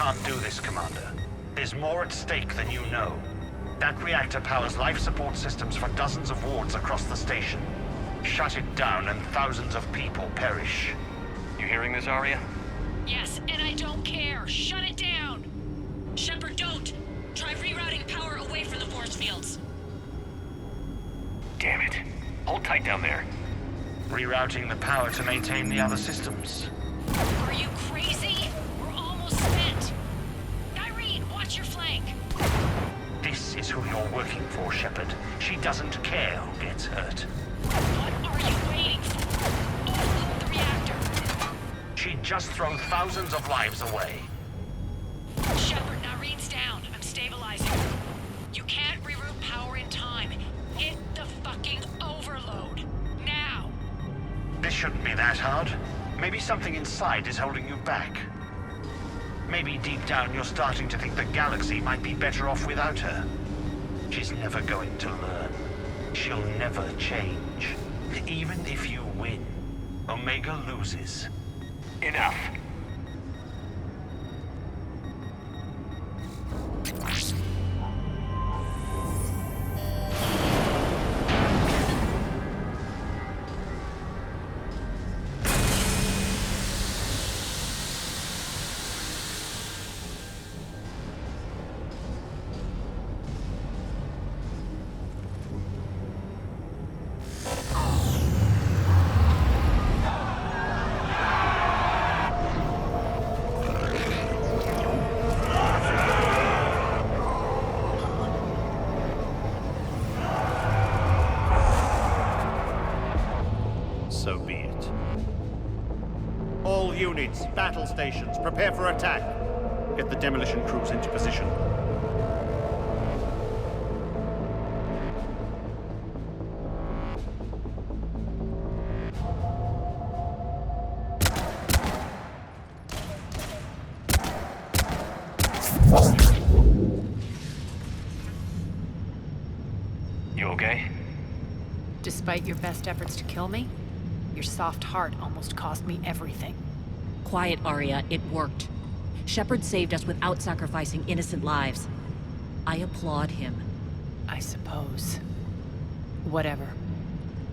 can't do this, Commander. There's more at stake than you know. That reactor powers life support systems for dozens of wards across the station. Shut it down and thousands of people perish. You hearing this, Arya? Yes, and I don't care. Shut it down! Shepard, don't! Try rerouting power away from the force fields. Damn it. Hold tight down there. Rerouting the power to maintain the other systems. Are you crazy? We're almost spent. Irene, watch your flank. This is who you're working for, Shepard. She doesn't care who gets hurt. What are you waiting for? Overload the reactor. She'd just throw thousands of lives away. Shepard, Irene's down. I'm stabilizing her. You can't reroute power in time. Hit the fucking overload. Now! This shouldn't be that hard. Maybe something inside is holding you back. Maybe deep down you're starting to think the galaxy might be better off without her. She's never going to learn. She'll never change. Even if you win, Omega loses. Enough. So be it. All units, battle stations, prepare for attack. Get the demolition crews into position. You okay? Despite your best efforts to kill me, your soft heart almost cost me everything. Quiet, Arya. It worked. Shepard saved us without sacrificing innocent lives. I applaud him. I suppose. Whatever.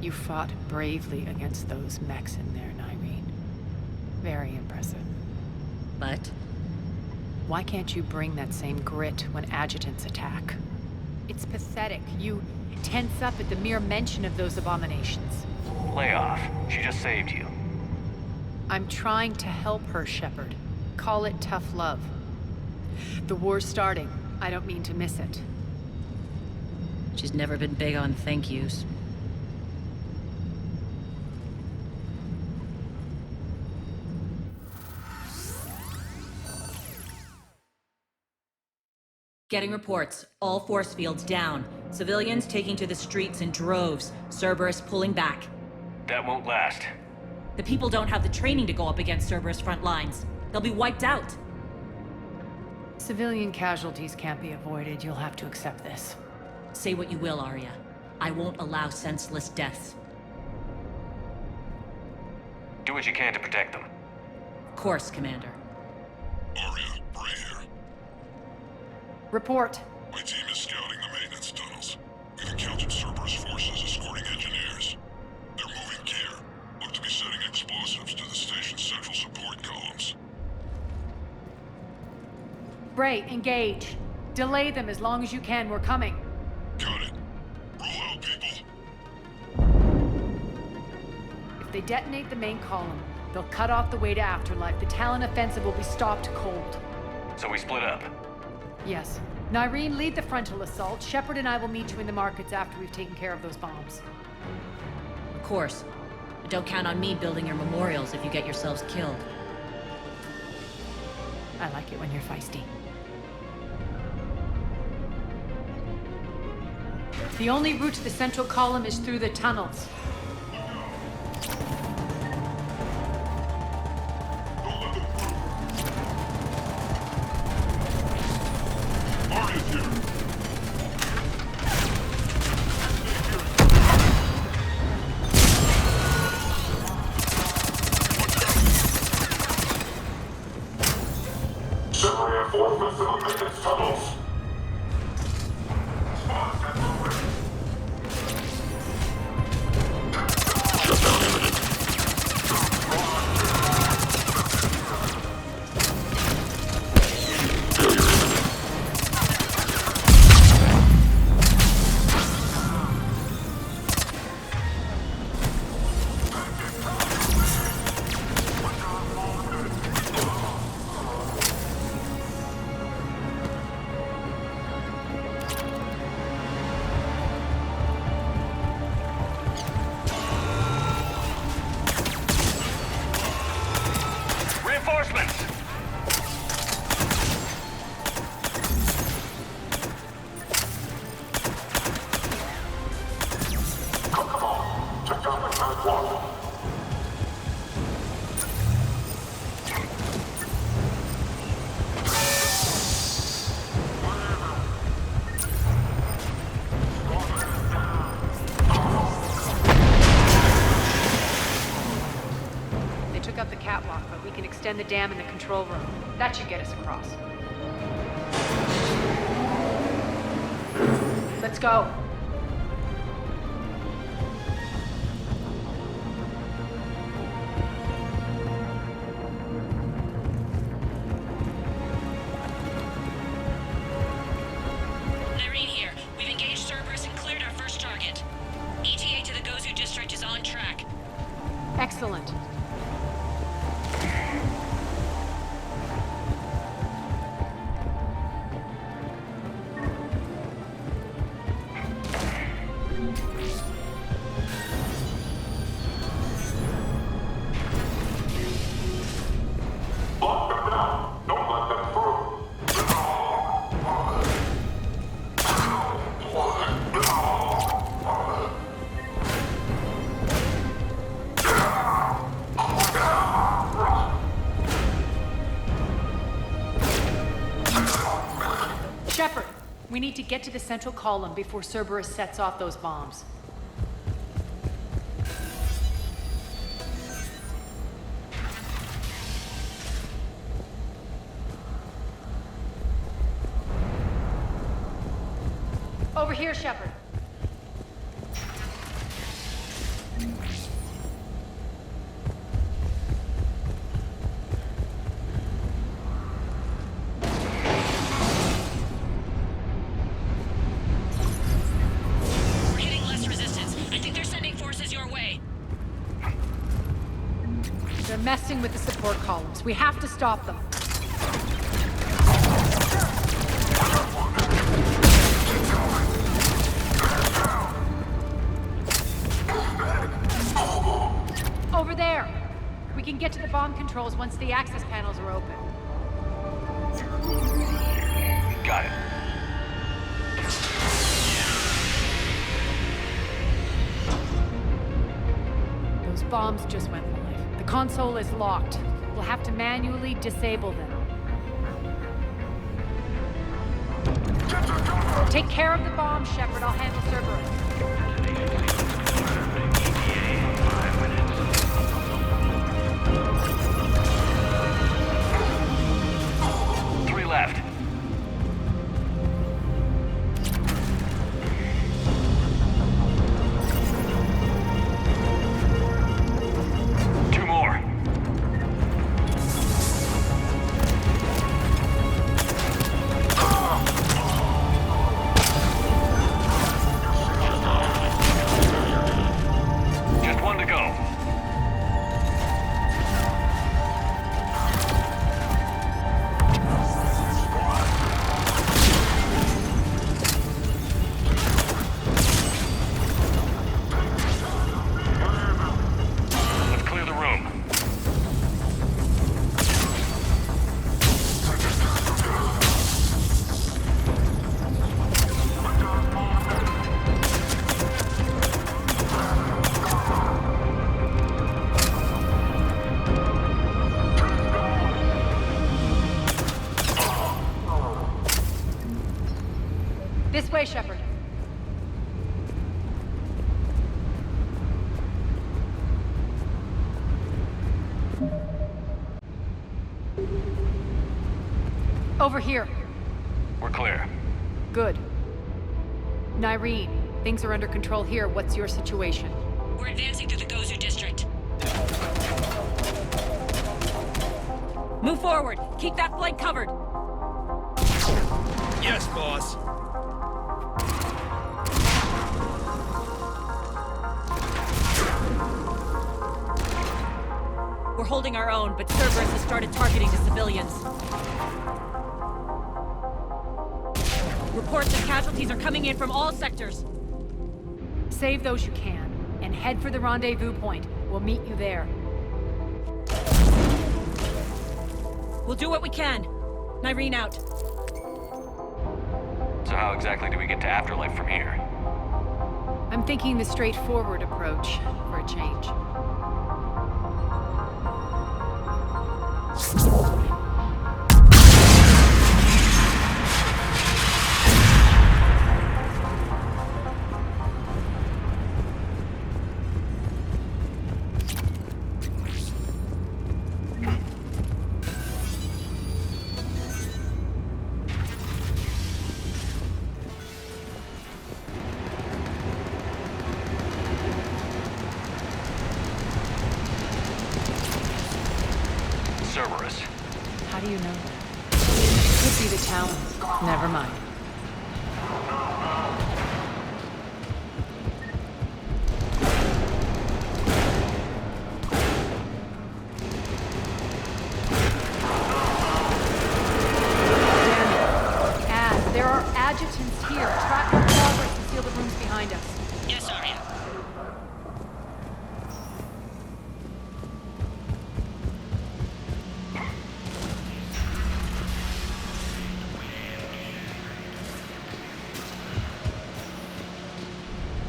You fought bravely against those mechs in there, Irene. Very impressive. But Why can't you bring that same grit when adjutants attack? It's pathetic. You tense up at the mere mention of those abominations. Lay off. She just saved you. I'm trying to help her, Shepard. Call it tough love. The war's starting. I don't mean to miss it. she's never been big on thank yous. Getting reports. All force fields down. Civilians taking to the streets in droves. Cerberus pulling back. That won't last. The people don't have the training to go up against Cerberus front lines. They'll be wiped out. Civilian casualties can't be avoided. You'll have to accept this. Say what you will, Arya. I won't allow senseless deaths. Do what you can to protect them. Of course, Commander. Arya, Bray here. Report. My team is scouting the maintenance tunnels. We've encountered Cerberus forces escorting engineers. They're moving gear. Look to be setting explosives to the station's central support columns. Bray, engage. Delay them as long as you can. We're coming. Got it. Roll out, people. If they detonate the main column, they'll cut off the way to Afterlife. The Talon offensive will be stopped cold. So we split up. Yes. Nyreen, lead the frontal assault. Shepard and I will meet you in the markets after we've taken care of those bombs. Of course. But don't count on me building your memorials if you get yourselves killed. I like it when you're feisty. The only route to the central column is through the tunnels. Arya's here. Separate extend the dam in the control room. That should get us across. Let's go. Irene here. We've engaged Cerberus and cleared our first target. ETA to the Gozu district is on track. Excellent. Shepard, we need to get to the central column before Cerberus sets off those bombs. Over here, Shepard. We're hitting less resistance. I think they're sending forces your way. They're messing with the support columns. We have to stop them. Over there! We can get to the bomb controls once the access panels are open. Got it. Those bombs just went live. The console is locked. We'll have to manually disable them. Take care of the bombs, Shepard. I'll handle Cerberus. Three left. Two more. Just one to go. Let's clear the room. This way, Shepard. Over here. We're clear. Good. Nyreen, things are under control here. What's your situation? We're advancing through the Gozu district. Move forward. Keep that flank covered. Yes, boss. We're holding our own, but Cerberus has started targeting the civilians. Reports of casualties are coming in from all sectors. Save those you can, and head for the rendezvous point. We'll meet you there. We'll do what we can. Nyreen out. So how exactly do we get to Afterlife from here? I'm thinking the straightforward approach for a change. talons. Never mind. There are adjutants here. Track our progress and seal the rooms behind us. Yes, Arya.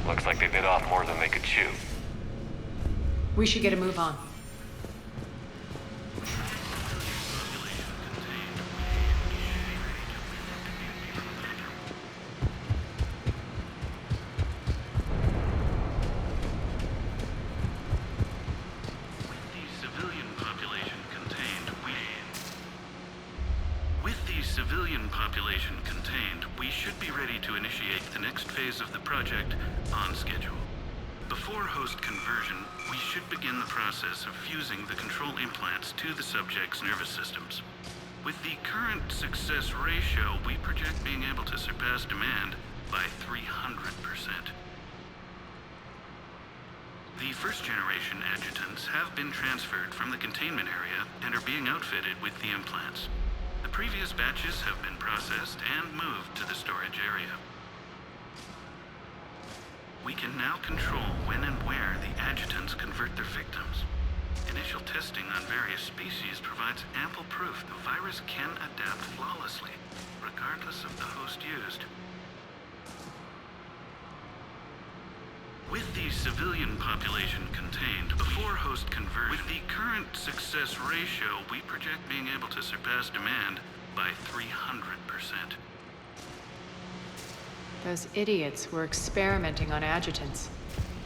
Looks like they bit off more than they could chew. We should get a move on. Civilian population contained, we should be ready to initiate the next phase of the project on schedule. Before host conversion, we should begin the process of fusing the control implants to the subject's nervous systems. With the current success ratio, we project being able to surpass demand by 300%. The first-generation adjutants have been transferred from the containment area and are being outfitted with the implants. The previous batches have been processed and moved to the storage area. We can now control when and where the adjutants convert their victims. Initial testing on various species provides ample proof the virus can adapt flawlessly, regardless of the host used. With the civilian population contained, before host conversion, with the current success ratio, we project being able to surpass demand by 300%. Those idiots were experimenting on adjutants.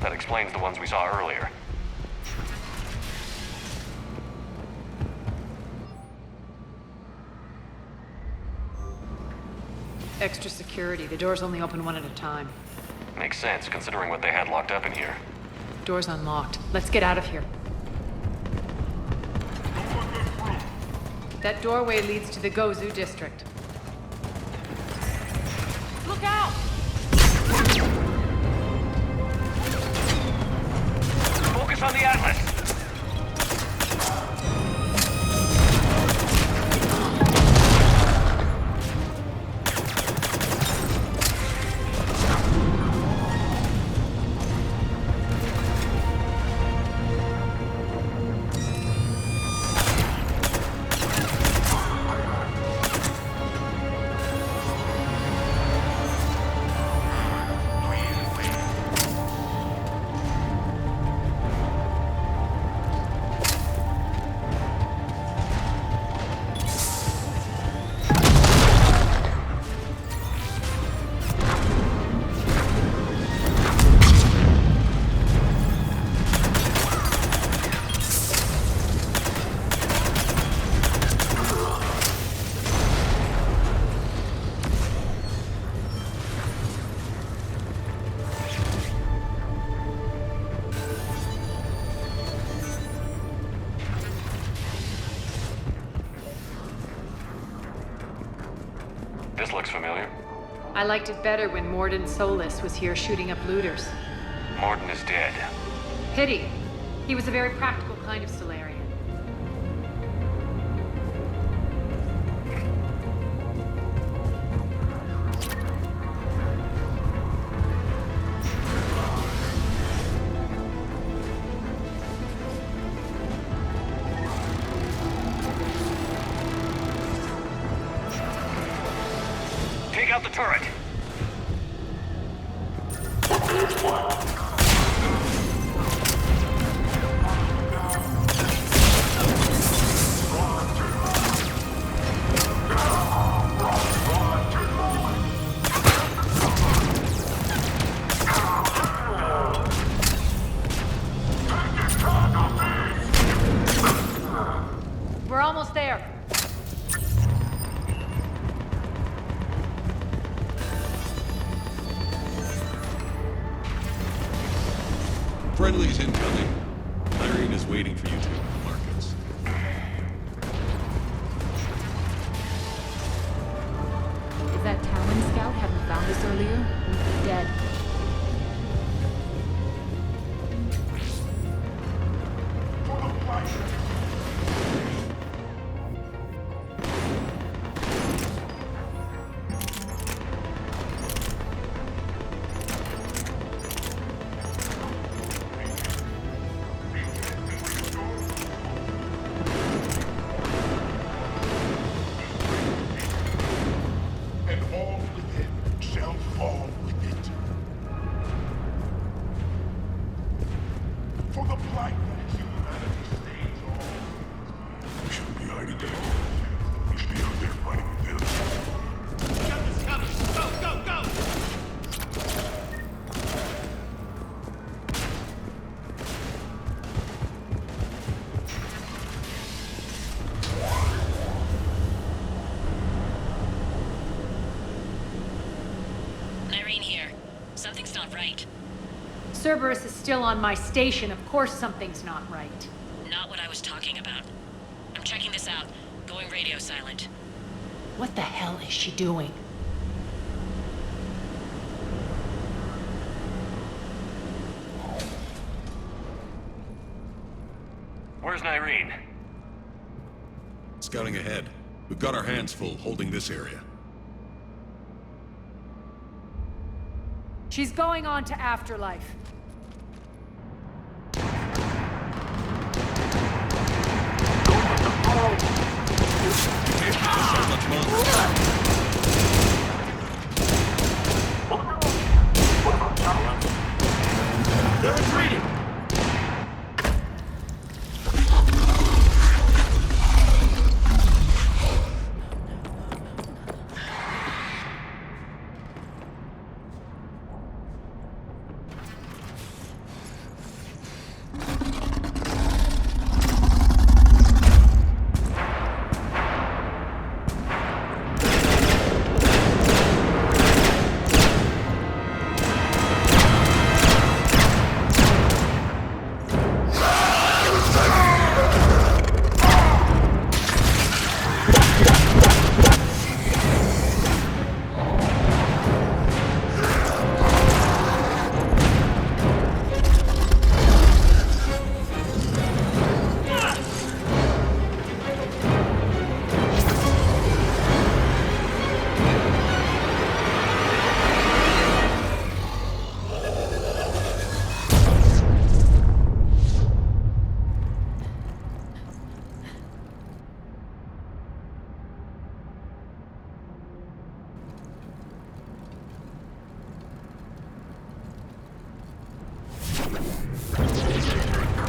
That explains the ones we saw earlier. Extra security. The doors only open one at a time. Makes sense, considering what they had locked up in here. Door's unlocked. Let's get out of here. That doorway leads to the Gozu district. Look out! Focus on the Atlas! This looks familiar. I liked it better when Morden Solus was here shooting up looters. Morden is dead. Pity. He was a very practical kind of Solarian. Take out the turret! We're almost there. Friendly's incoming. Irene is waiting for you to markets. earlier, we'd be dead. Cerberus is still on my station. Of course something's not right. Not what I was talking about. I'm checking this out. Going radio silent. What the hell is she doing? Where's Nyreen? Scouting ahead. We've got our hands full holding this area. She's going on to Afterlife. They're retreating!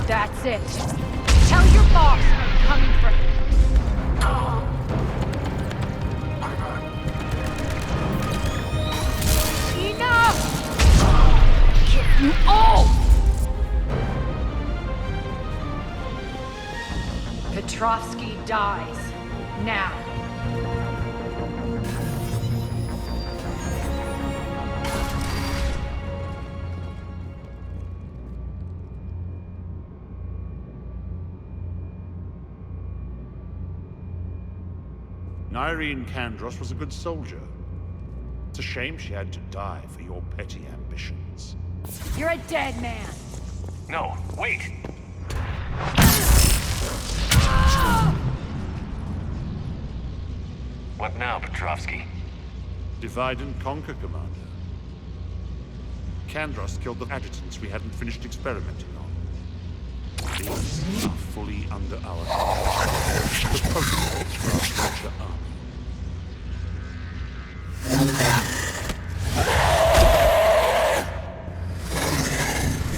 That's it. Tell your boss I'm coming for him. Enough! Kill you all! Petrovский dies. Now. Nyreen Kandros was a good soldier. It's a shame she had to die for your petty ambitions. You're a dead man. No, wait! What now, Petrovский? Divide and conquer, Commander. Kandros killed the adjutants we hadn't finished experimenting on. These are fully under our control. The prototypes for our future army.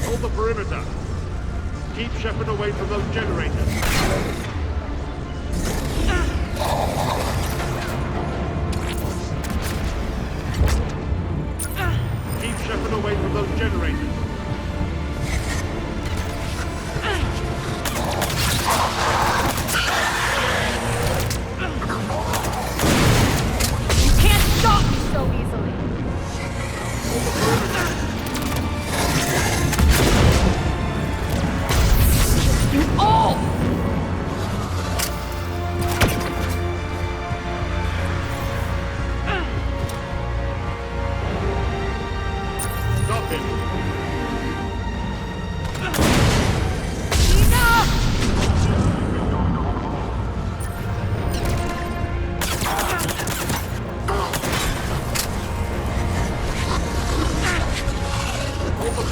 Hold the perimeter. Keep Shepard away from those generators. Keep Shepard away from those generators. You can't stop me so easily. Hold the perimeter. You all!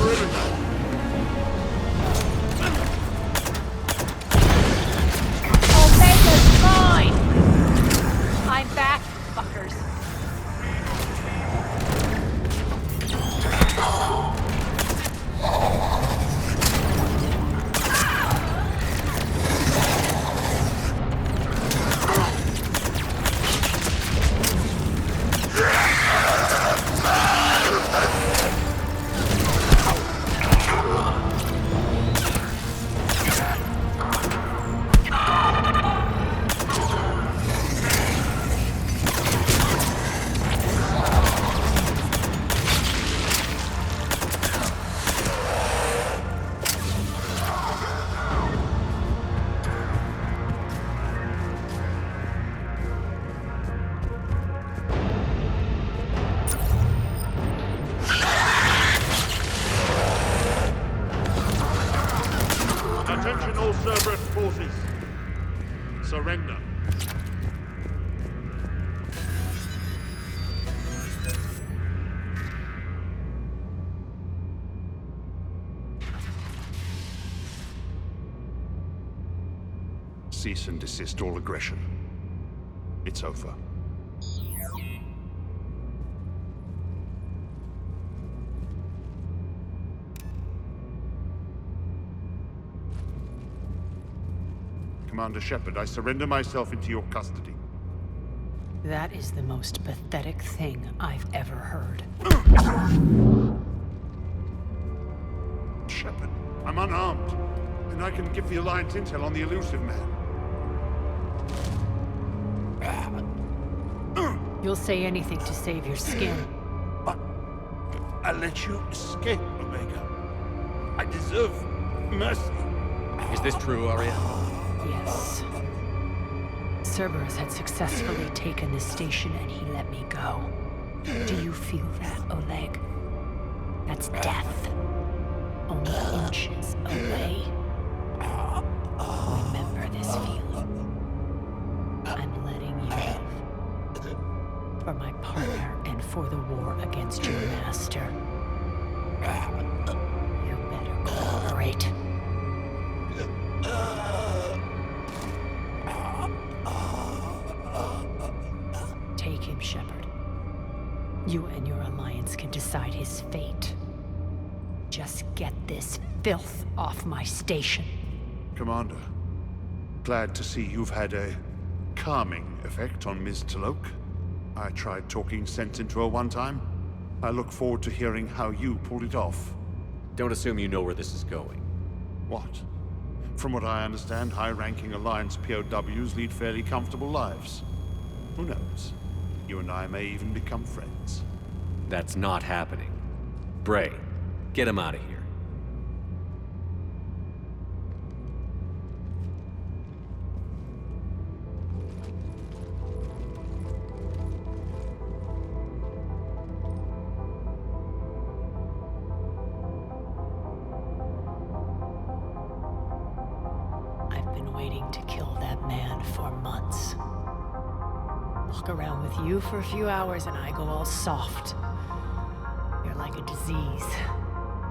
perimeter. Omega's mine! I'm back, fuckers. Attention all Cerberus forces. Surrender. Cease and desist all aggression. It's over. Commander Shepard, I surrender myself into your custody. That is the most pathetic thing I've ever heard. Shepard, I'm unarmed, and I can give the Alliance intel on the elusive man. You'll say anything to save your skin. But I let you escape, Omega. I deserve mercy. Is this true, Arya? Yes. Cerberus had successfully taken this station and he let me go. Do you feel that, Oleg? That's death. Only inches away. Remember this feeling. I'm letting you live. For my partner and for the war against your master. You better cooperate. Take him, Shepard. You and your Alliance can decide his fate. Just get this filth off my station. Commander, glad to see you've had a calming effect on Ms. Talok. I tried talking sense into her one time. I look forward to hearing how you pulled it off. Don't assume you know where this is going. What? From what I understand, high-ranking Alliance POWs lead fairly comfortable lives. Who knows? You and I may even become friends. That's not happening. Bray, get him out of here. I've been waiting to kill that man for months. Walk around with you for a few hours and I go all soft. You're like a disease.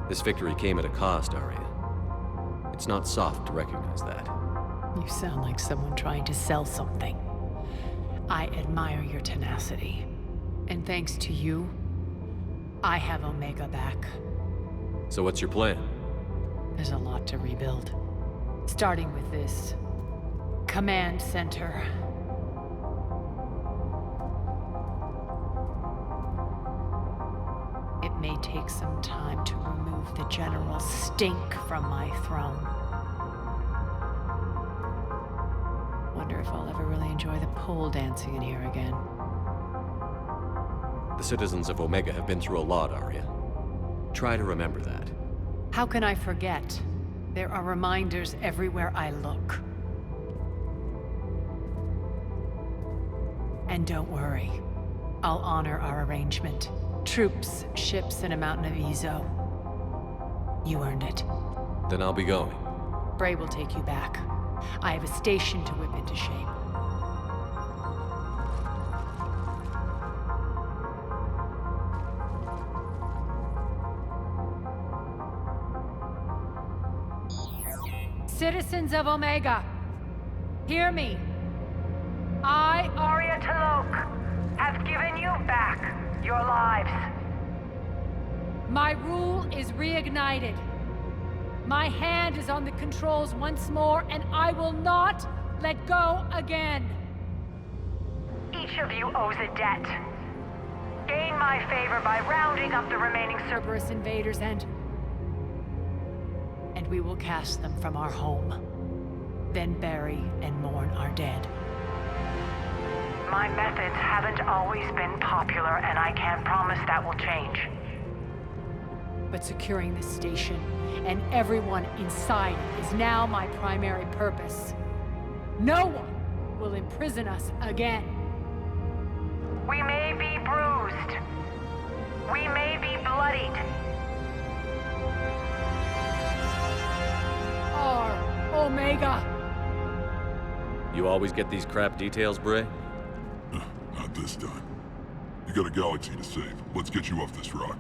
This victory came at a cost, Arya. It's not soft to recognize that. You sound like someone trying to sell something. I admire your tenacity. And thanks to you, I have Omega back. So what's your plan? There's a lot to rebuild. Starting with this command center. It may take some time to remove the General's stink from my throne. Wonder if I'll ever really enjoy the pole dancing in here again. The citizens of Omega have been through a lot, Arya. Try to remember that. How can I forget? There are reminders everywhere I look. And don't worry. I'll honor our arrangement. Troops, ships, and a mountain of Ezo. You earned it. Then I'll be going. Bray will take you back. I have a station to whip into shape. Citizens of Omega, hear me. I, Arya T'Loak, have given you back your lives. My rule is reignited. My hand is on the controls once more, and I will not let go again. Each of you owes a debt. Gain my favor by rounding up the remaining Cerberus invaders, and we will cast them from our home. Then bury and mourn our dead. My methods haven't always been popular, and I can't promise that will change. But securing this station and everyone inside it is now my primary purpose. No one will imprison us again. We may be bruised. We may be bloodied. Our Omega. You always get these crap details, Bray? Not this time. You got a galaxy to save. Let's get you off this rock.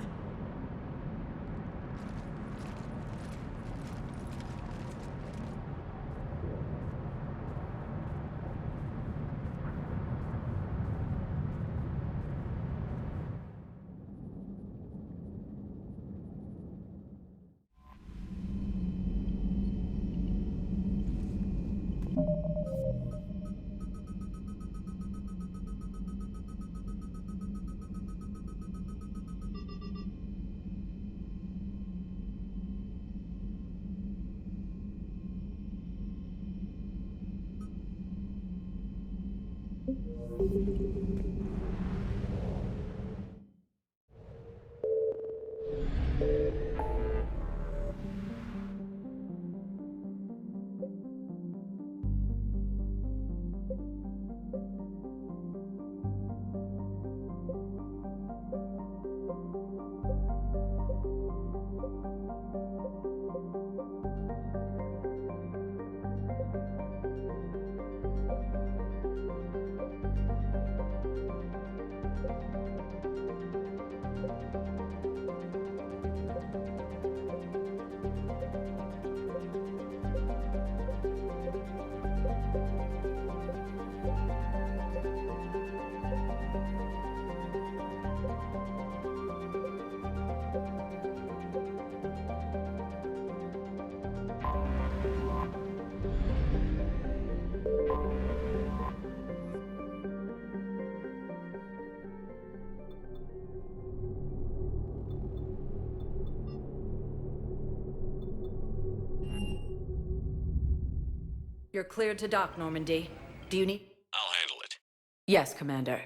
You're cleared to dock, Normandy. Do you need... I'll handle it. Yes, Commander.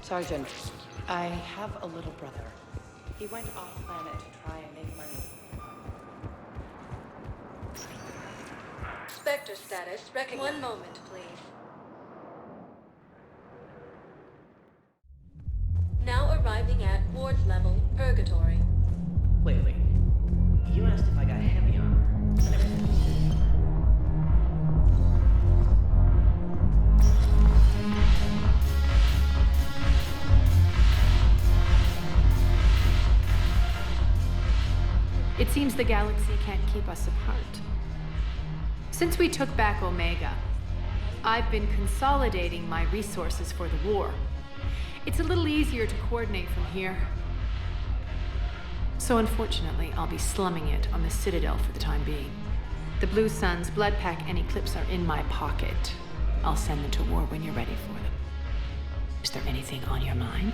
Sergeant, I have a little brother. He went off-planet to try and make money. Spectre status. One moment, please. Now arriving at Ward's level, Purgatory. Wait. You asked if I got heavy armor. It seems the galaxy can't keep us apart. Since we took back Omega, I've been consolidating my resources for the war. It's a little easier to coordinate from here. So unfortunately, I'll be slumming it on the Citadel for the time being. The Blue Suns, Blood Pack, and Eclipse are in my pocket. I'll send them to war when you're ready for them. Is there anything on your mind?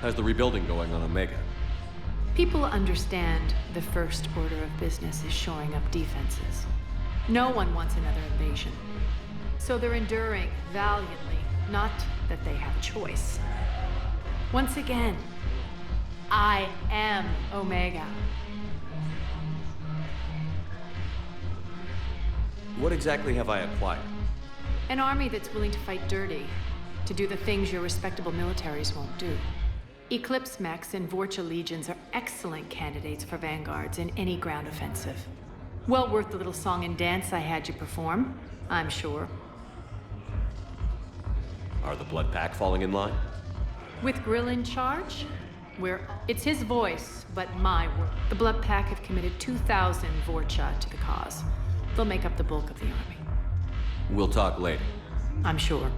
How's the rebuilding going on Omega? People understand the first order of business is shoring up defenses. No one wants another invasion. So they're enduring valiantly, not that they have a choice. Once again, I am Omega. What exactly have I acquired? An army that's willing to fight dirty, to do the things your respectable militaries won't do. Eclipse mechs and Vorcha legions are excellent candidates for vanguards in any ground offensive. Well worth the little song and dance I had you perform, I'm sure. Are the Blood Pack falling in line? With Grill in charge, it's his voice, but my word. The Blood Pack have committed 2,000 Vorcha to the cause. They'll make up the bulk of the army. We'll talk later. I'm sure.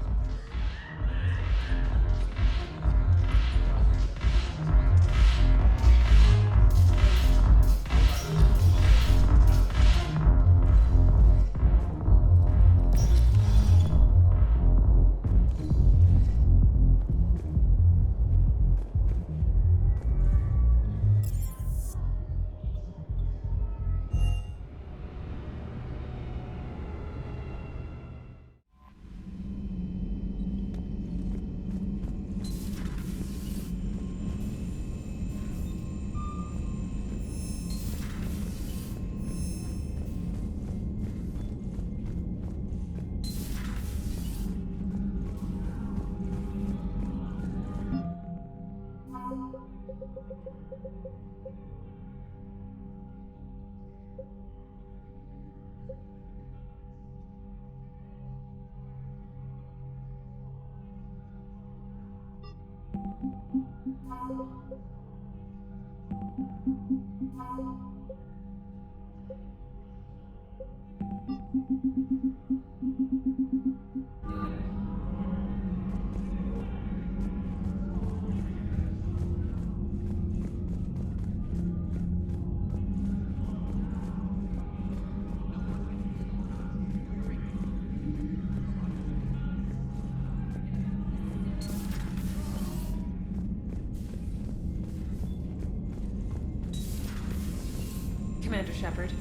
Commander Shepard.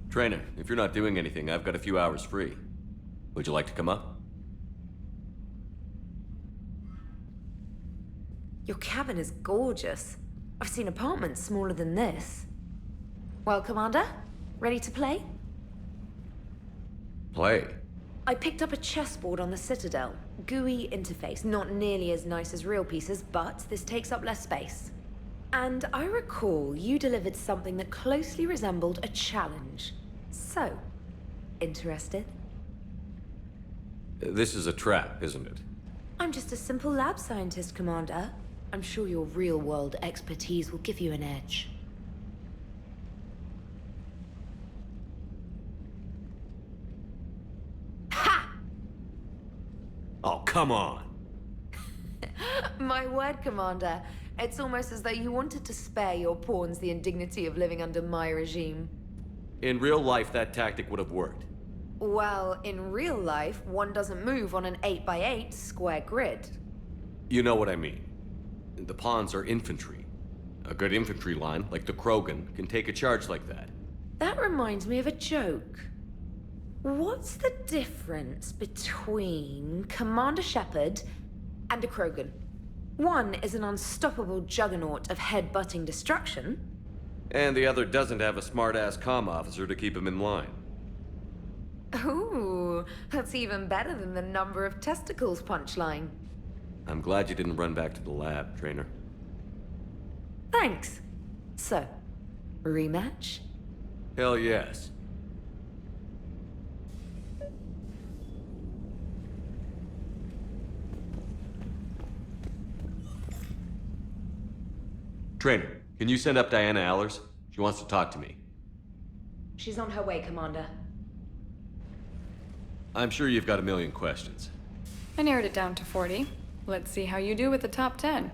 Trainer, if you're not doing anything, I've got a few hours free. Would you like to come up? Your cabin is gorgeous. I've seen apartments smaller than this. Well, Commander, ready to play? Play? I picked up a chessboard on the Citadel. GUI interface, not nearly as nice as real pieces, but this takes up less space. And I recall you delivered something that closely resembled a challenge. So, interested? This is a trap, isn't it? I'm just a simple lab scientist, Commander. I'm sure your real-world expertise will give you an edge. Ha! Oh, come on! My word, Commander. It's almost as though you wanted to spare your pawns the indignity of living under my regime. In real life, that tactic would have worked. Well, in real life, one doesn't move on an 8x8 square grid. You know what I mean. The pawns are infantry. A good infantry line, like the Krogan, can take a charge like that. That reminds me of a joke. What's the difference between Commander Shepard and a Krogan? One is an unstoppable juggernaut of head-butting destruction. And the other doesn't have a smart-ass comm officer to keep him in line. Ooh, that's even better than the number of testicles punchline. I'm glad you didn't run back to the lab, Trainer. Thanks. So, rematch? Hell yes. Trainer, can you send up Diana Allers? She wants to talk to me. She's on her way, Commander. I'm sure you've got a million questions. I narrowed it down to 40. Let's see how you do with the top 10.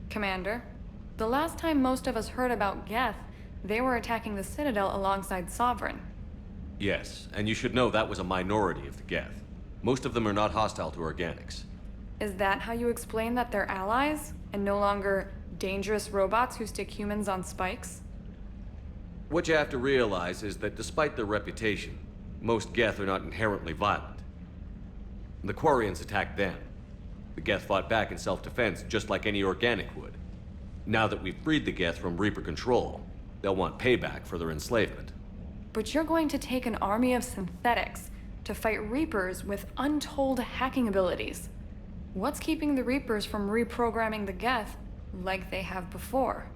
Commander, the last time most of us heard about Geth, they were attacking the Citadel alongside Sovereign. Yes, and you should know that was a minority of the Geth. Most of them are not hostile to organics. Is that how you explain that they're allies, and no longer dangerous robots who stick humans on spikes? What you have to realize is that despite their reputation, most Geth are not inherently violent. The Quarians attacked them. The Geth fought back in self-defense just like any organic would. Now that we've freed the Geth from Reaper control, they'll want payback for their enslavement. But you're going to take an army of synthetics to fight Reapers with untold hacking abilities. What's keeping the Reapers from reprogramming the Geth like they have before?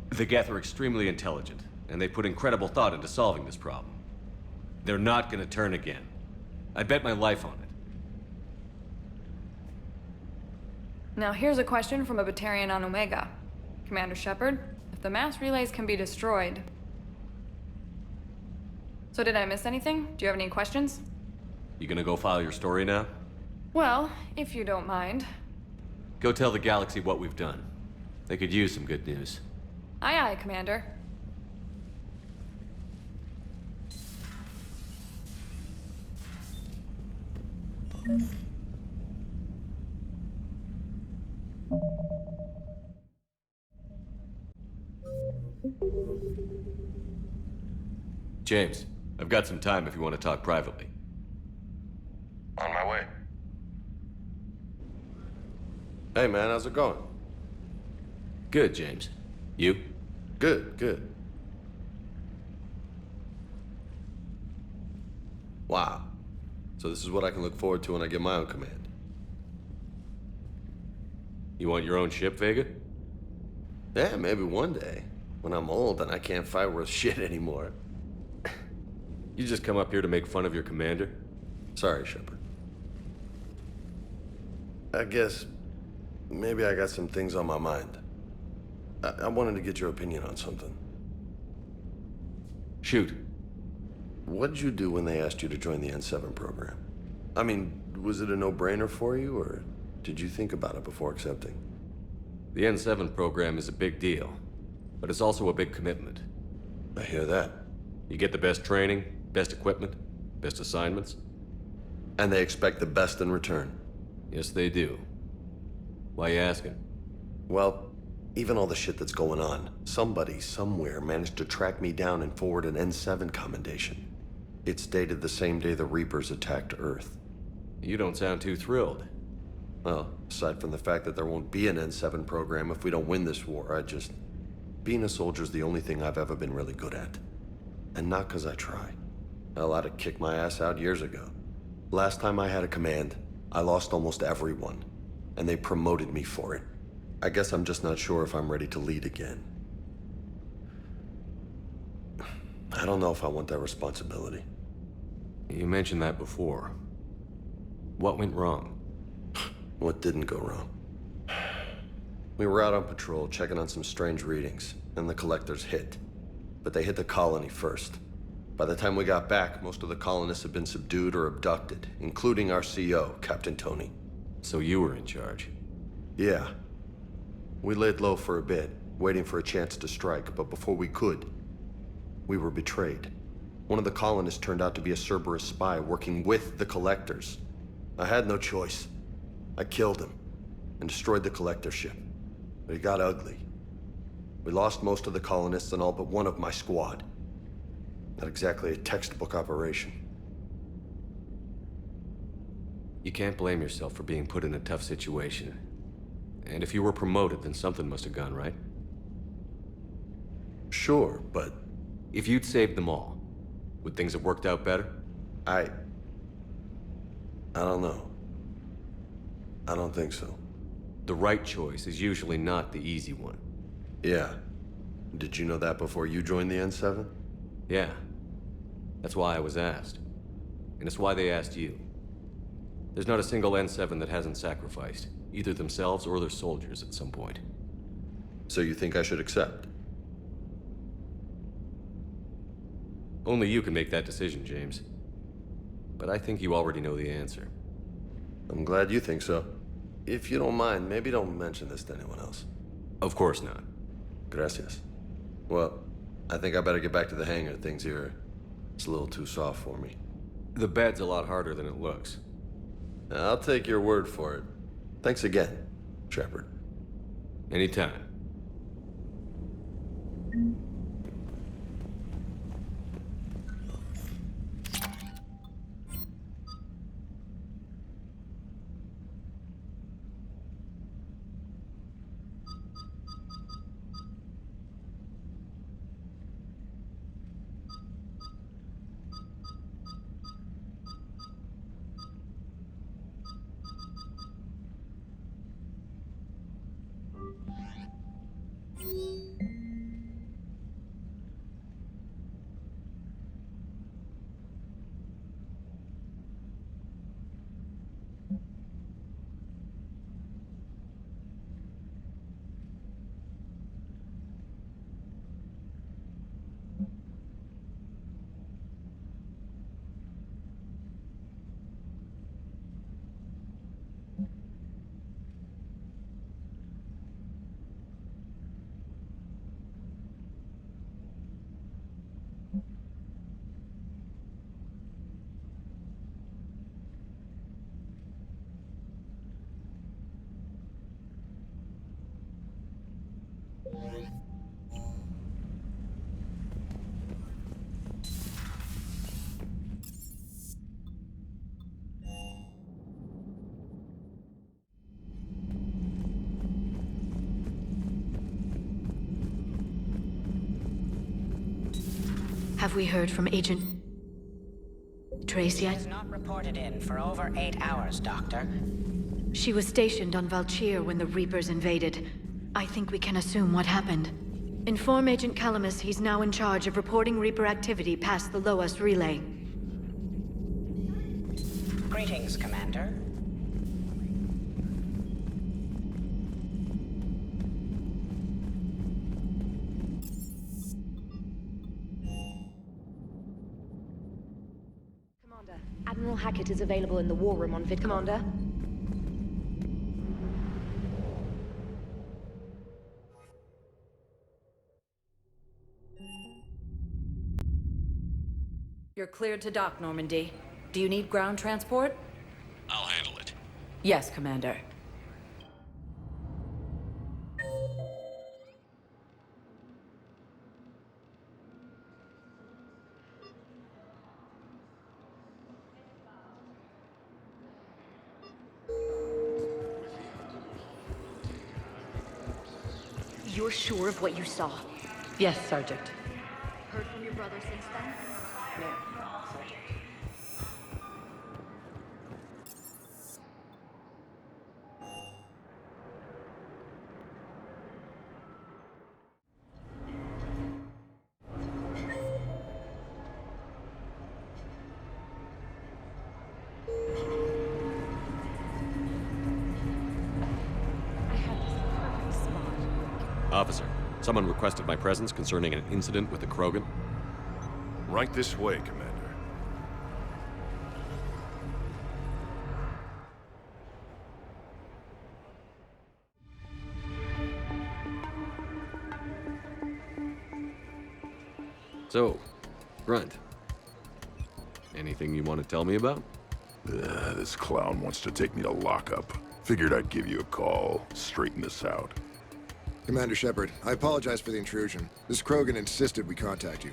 The Geth are extremely intelligent, and they put incredible thought into solving this problem. They're not gonna turn again. I bet my life on it. Now here's a question from a Batarian on Omega. Commander Shepard, if the mass relays can be destroyed... So did I miss anything? Do you have any questions? You gonna go file your story now? Well, if you don't mind. Go tell the galaxy what we've done. They could use some good news. Aye aye, Commander. James, I've got some time if you want to talk privately. On my way. Hey man, how's it going? Good, James. You? Good, good. Wow. So this is what I can look forward to when I get my own command. You want your own ship, Vega? Yeah, maybe one day. When I'm old and I can't fight worth shit anymore. You just come up here to make fun of your commander? Sorry, Shepard. I guess maybe I got some things on my mind. I wanted to get your opinion on something. Shoot. What did you do when they asked you to join the N7 program? I mean, was it a no-brainer for you, or did you think about it before accepting? The N7 program is a big deal, but it's also a big commitment. I hear that. You get the best training, best equipment, best assignments. And they expect the best in return. Yes, they do. Why you asking? Well, even all the shit that's going on, somebody somewhere managed to track me down and forward an N7 commendation. It's dated the same day the Reapers attacked Earth. You don't sound too thrilled. Well, aside from the fact that there won't be an N7 program if we don't win this war, being a soldier's the only thing I've ever been really good at. And not because I try. Hell, I'd have kicked my ass out years ago. Last time I had a command, I lost almost everyone. And they promoted me for it. I guess I'm just not sure if I'm ready to lead again. I don't know if I want that responsibility. You mentioned that before. What went wrong? What didn't go wrong? We were out on patrol, checking on some strange readings, and the collectors hit. But they hit the colony first. By the time we got back, most of the colonists had been subdued or abducted, including our CO, Captain Tony. So you were in charge? Yeah. We laid low for a bit, waiting for a chance to strike, but before we could, we were betrayed. One of the colonists turned out to be a Cerberus spy working with the collectors. I had no choice. I killed him and destroyed the collector ship. But it got ugly. We lost most of the colonists and all but one of my squad. Not exactly a textbook operation. You can't blame yourself for being put in a tough situation. And if you were promoted, then something must have gone right. Sure, but... If you'd saved them all, would things have worked out better? I don't know. I don't think so. The right choice is usually not the easy one. Yeah. Did you know that before you joined the N7? Yeah. That's why I was asked. And it's why they asked you. There's not a single N7 that hasn't sacrificed, either themselves or their soldiers at some point. So you think I should accept? Only you can make that decision, James. But I think you already know the answer. I'm glad you think so. If you don't mind, maybe don't mention this to anyone else. Of course not. Gracias. Well, I think I better get back to the hangar. Things here, it's a little too soft for me. The bed's a lot harder than it looks. I'll take your word for it. Thanks again, Shepard. Anytime. Have we heard from Agent Trace yet? Has not reported in for over 8 hours, Doctor. She was stationed on Valchir when the Reapers invaded. I think we can assume what happened. Inform Agent Calamus he's now in charge of reporting Reaper activity past the Loas relay. Greetings, Commander. Admiral Hackett is available in the war room on Vid. Commander? You're cleared to dock, Normandy. Do you need ground transport? I'll handle it. Yes, Commander. You're sure of what you saw? Yes, Sergeant. Heard from your brother since then? No, Sergeant. Officer, someone requested my presence concerning an incident with the Krogan. Right this way, Commander. So, Grunt. Anything you want to tell me about? This clown wants to take me to lockup. Figured I'd give you a call, straighten this out. Commander Shepard, I apologize for the intrusion. This Krogan insisted we contact you.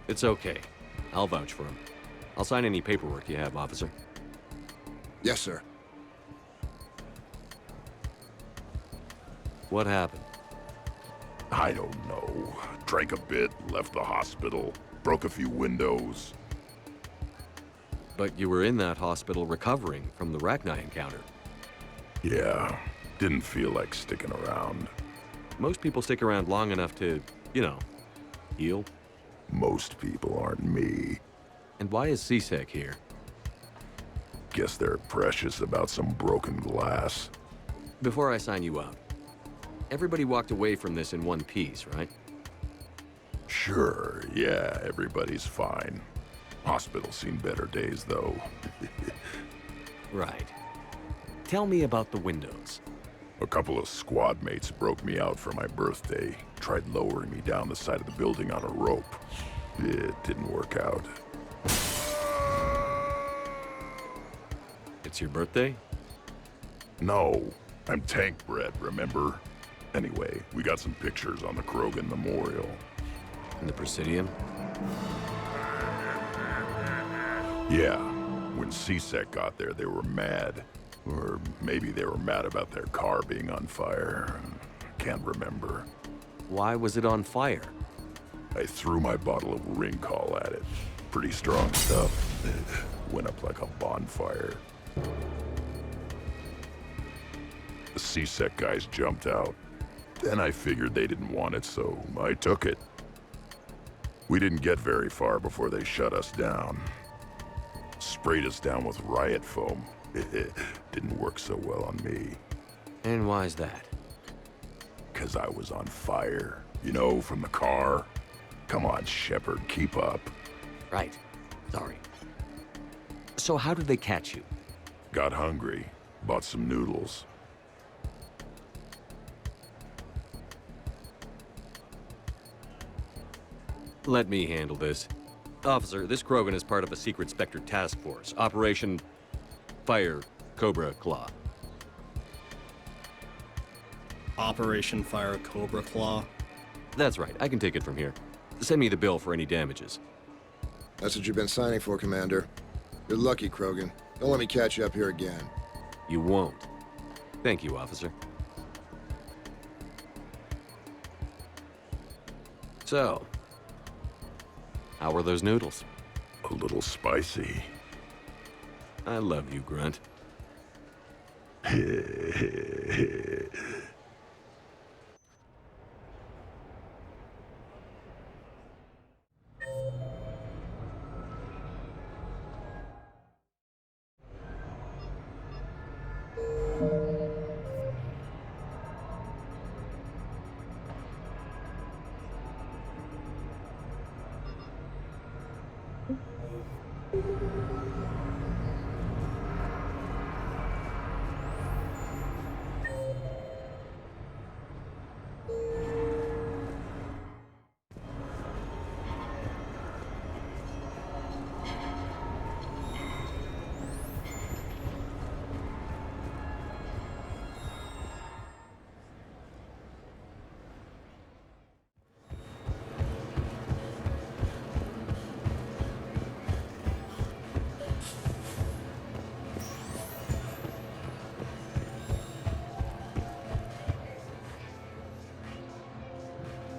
It's okay. I'll vouch for him. I'll sign any paperwork you have, officer. Yes, sir. What happened? I don't know. Drank a bit, left the hospital, broke a few windows. But you were in that hospital recovering from the Rachni encounter. Yeah, didn't feel like sticking around. Most people stick around long enough to, you know, heal. Most people aren't me. And why is C-Sec here? Guess they're precious about some broken glass. Before I sign you out, everybody walked away from this in one piece, right? Sure, yeah, everybody's fine. Hospital's seen better days, though. Right. Tell me about the windows. A couple of squad mates broke me out for my birthday. Tried lowering me down the side of the building on a rope. It didn't work out. It's your birthday? No, I'm tank bred, remember? Anyway, we got some pictures on the Krogan Memorial. In the Presidium? Yeah, when C-Sec got there, they were mad. Or maybe they were mad about their car being on fire. Can't remember. Why was it on fire? I threw my bottle of ring call at it. Pretty strong stuff. It went up like a bonfire. The C-Sec guys jumped out. Then I figured they didn't want it, so I took it. We didn't get very far before they shut us down. Sprayed us down with riot foam. Didn't work so well on me. And why's that? 'Cause I was on fire. You know, from the car. Come on, Shepard, keep up. Right. Sorry. So how did they catch you? Got hungry. Bought some noodles. Let me handle this. Officer, this Krogan is part of a secret Spectre task force. Operation Fire Cobra Claw. Operation Fire Cobra Claw? That's right. I can take it from here. Send me the bill for any damages. That's what you've been signing for, Commander. You're lucky, Krogan. Don't let me catch you up here again. You won't. Thank you, officer. So, how were those noodles? A little spicy. I love you, Grunt.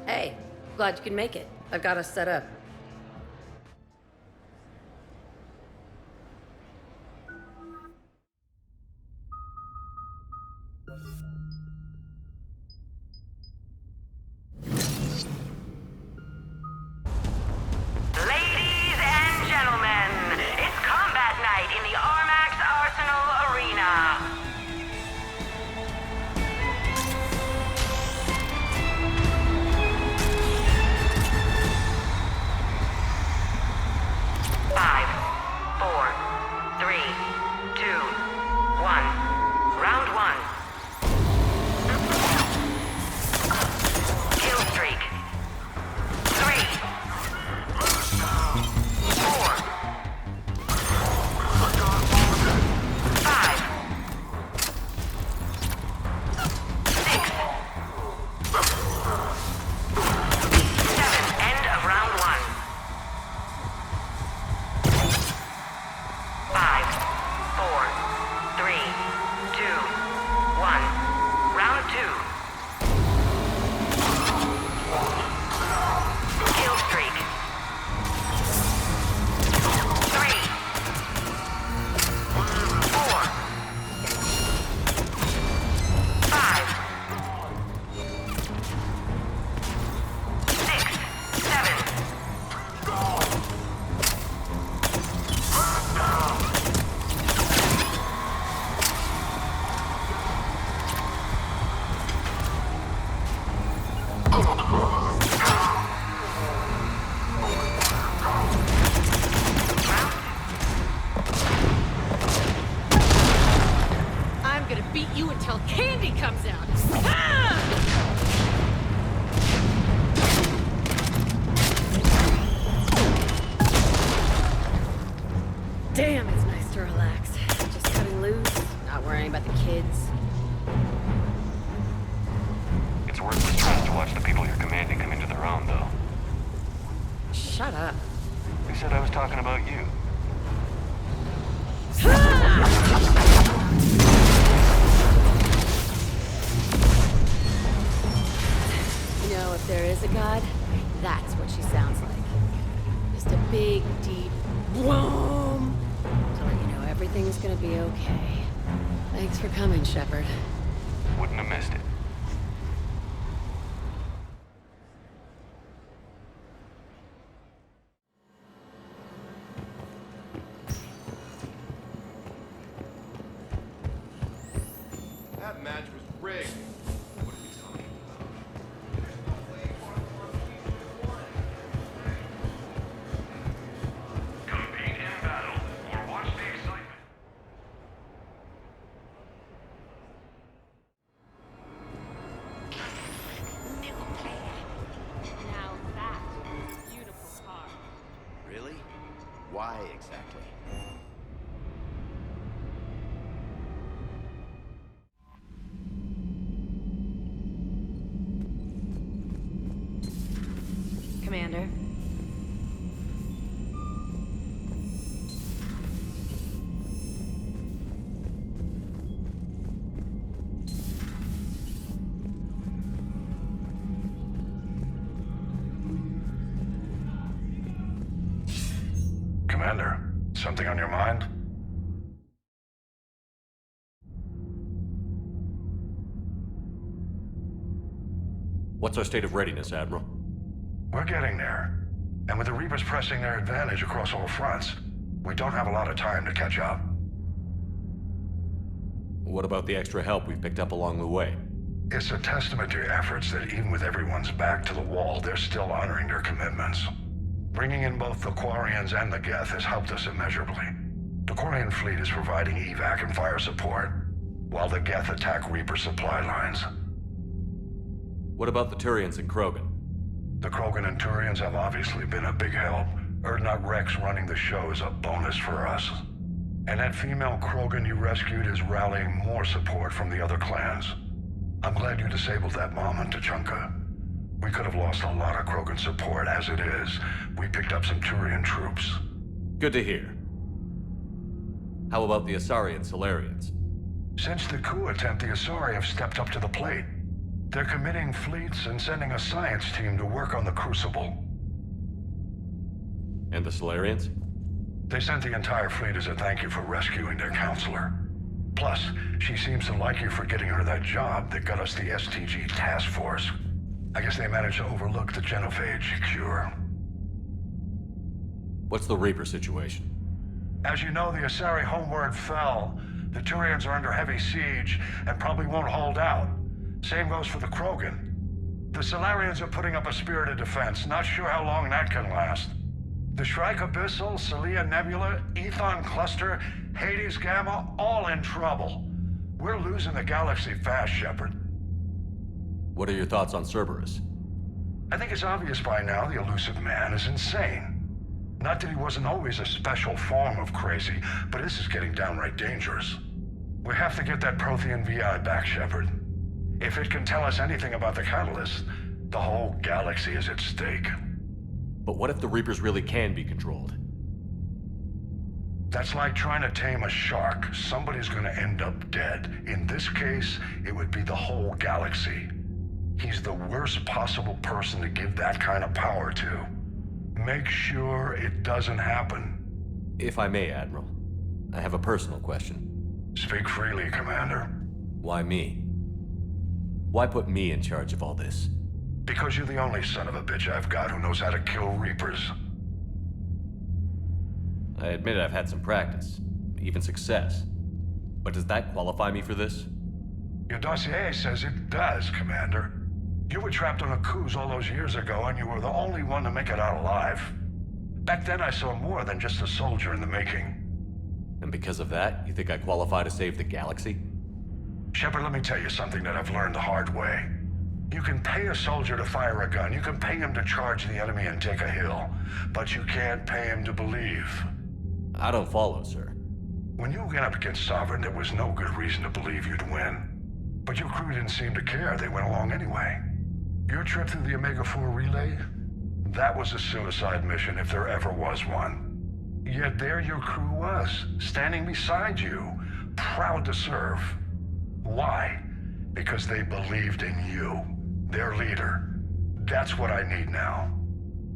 Hey, glad you can make it. I've got us set up. Ladies and gentlemen, it's combat night in the Armax Arsenal Arena. Five, four, three, two, one. Round one. Kill streak. 3, 4, 5, 6, 7. End of round one. 5, 4, 3, 2, 1. Round two. Kill streak. 3, 4, 5, 6, 7. I'm gonna beat you until candy comes out. Ah! Damn, it's nice to relax. Just Cutting loose, not worrying about the kids. It's worth the stress to watch the people you're commanding come into their own, though. Shut up. Who said I was talking about you? You know, if there is a god, that's what she sounds like. Just a big, deep boom to let you know everything's gonna be okay. Thanks for coming, Shepard. Wouldn't have missed it. That match was rigged. What are you talking about? Compete in battle or watch the excitement. Now that's a beautiful car. Really? Why exactly? Commander. Commander, something on your mind? What's our state of readiness, Admiral? We're getting there. And with the Reapers pressing their advantage across all fronts, we don't have a lot of time to catch up. What about the extra help we've picked up along the way? It's a testament to your efforts that even with everyone's back to the wall, they're still honoring their commitments. Bringing in both the Quarians and the Geth has helped us immeasurably. The Quarian fleet is providing evac and fire support, while the Geth attack Reaper supply lines. What about the Turians and Krogan? The Krogan and Turians have obviously been a big help. Urdnot Rex running the show is a bonus for us. And that female Krogan you rescued is rallying more support from the other clans. I'm glad you disabled that mom in Tuchanka. We could have lost a lot of Krogan support as it is. We picked up some Turian troops. Good to hear. How about the Asari and Solarians? Since the coup attempt, the Asari have stepped up to the plate. They're committing fleets and sending a science team to work on the Crucible. And the Solarians? They sent the entire fleet as a thank you for rescuing their counselor. Plus, she seems to like you for getting her that job that got us the STG task force. I guess they managed to overlook the genophage cure. What's the Reaper situation? As you know, the Asari homeward fell. The Turians are under heavy siege and probably won't hold out. Same goes for the Krogan. The Solarians are putting up a spirited defense. Not sure how long that can last. The Shrike Abyssal, Celia Nebula, Ethon Cluster, Hades Gamma, all in trouble. We're losing the galaxy fast, Shepard. What are your thoughts on Cerberus? I think it's obvious by now the elusive man is insane. Not that he wasn't always a special form of crazy, but this is getting downright dangerous. We have to get that Prothean VI back, Shepard. If it can tell us anything about the catalyst, the whole galaxy is at stake. But what if the Reapers really can be controlled? That's like trying to tame a shark. Somebody's gonna end up dead. In this case, it would be the whole galaxy. He's the worst possible person to give that kind of power to. Make sure it doesn't happen. If I may, Admiral, I have a personal question. Speak freely, Commander. Why me? Why put me in charge of all this? Because you're the only son of a bitch I've got who knows how to kill Reapers. I admit I've had some practice, even success. But does that qualify me for this? Your dossier says it does, Commander. You were trapped on a cruise all those years ago, and you were the only one to make it out alive. Back then I saw more than just a soldier in the making. And because of that, you think I qualify to save the galaxy? Shepard, let me tell you something that I've learned the hard way. You can pay a soldier to fire a gun, you can pay him to charge the enemy and take a hill, but you can't pay him to believe. I don't follow, sir. When you went up against Sovereign, there was no good reason to believe you'd win. But your crew didn't seem to care. They went along anyway. Your trip through the Omega-4 relay? That was a suicide mission if there ever was one. Yet there your crew was, standing beside you, proud to serve. Why? Because they believed in you, their leader. That's what I need now.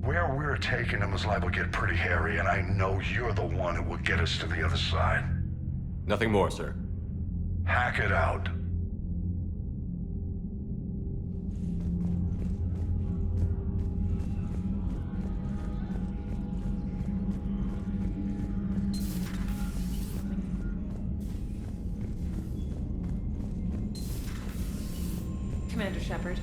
Where we're taking them is liable to get pretty hairy, and I know you're the one who will get us to the other side. Nothing more, sir. Hack it out. Commander Shepard,